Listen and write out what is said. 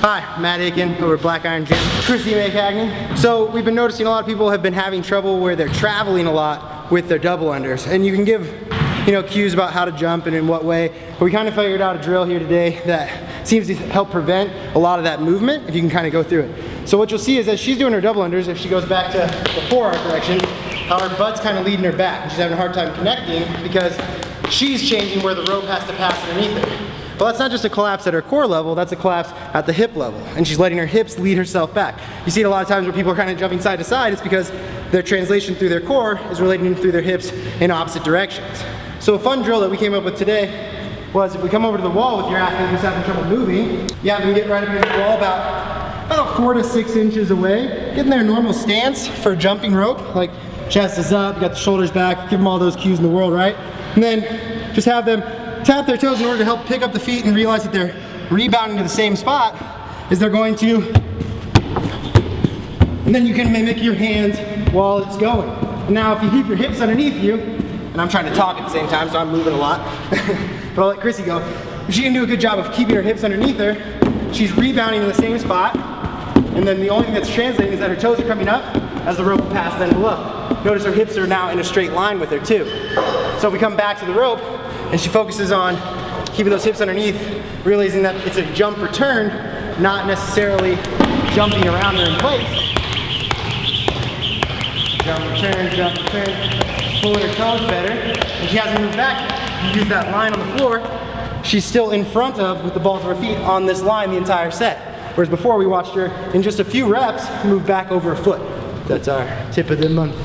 Hi, Matt Aiken over at Black Iron Gym, Krissy Mae Cagney. So we've been noticing a lot of people have been having trouble where they're traveling a lot with their double unders, and you can give cues about how to jump and in what way, but we kind of figured out a drill here today that seems to help prevent a lot of that movement if you can kind of go through it. So what you'll see is as she's doing her double unders, if she goes back to the forearm direction, how her butt's kind of leading her back, and she's having a hard time connecting because she's changing where the rope has to pass underneath her. Well, that's not just a collapse at her core level, that's a collapse at the hip level. And she's letting her hips lead herself back. You see it a lot of times where people are kind of jumping side to side, it's because their translation through their core is relating through their hips in opposite directions. So a fun drill that we came up with today was if we come over to the wall with your athlete who's having trouble moving, you have them get right up against the wall about 4 to 6 inches away. Get in their normal stance for a jumping rope, like chest is up, you got the shoulders back, give them all those cues in the world, right? And then just have them tap their toes in order to help pick up the feet and realize that they're rebounding to the same spot as they're going to. And then you can mimic your hands while it's going. And now if you keep your hips underneath you, and I'm trying to talk at the same time, so I'm moving a lot, but I'll let Krissy go. If she can do a good job of keeping her hips underneath her, she's rebounding in the same spot, and then the only thing that's translating is that her toes are coming up as the rope will pass then below. Notice her hips are now in a straight line with her too. So if we come back to the rope, and she focuses on keeping those hips underneath, realizing that it's a jump return, not necessarily jumping around her in place. Jump return, pulling her toes better. And she hasn't moved back. You use that line on the floor, she's still in front of, with the balls of her feet, on this line the entire set. Whereas before we watched her, in just a few reps, move back over a foot. That's our tip of the month.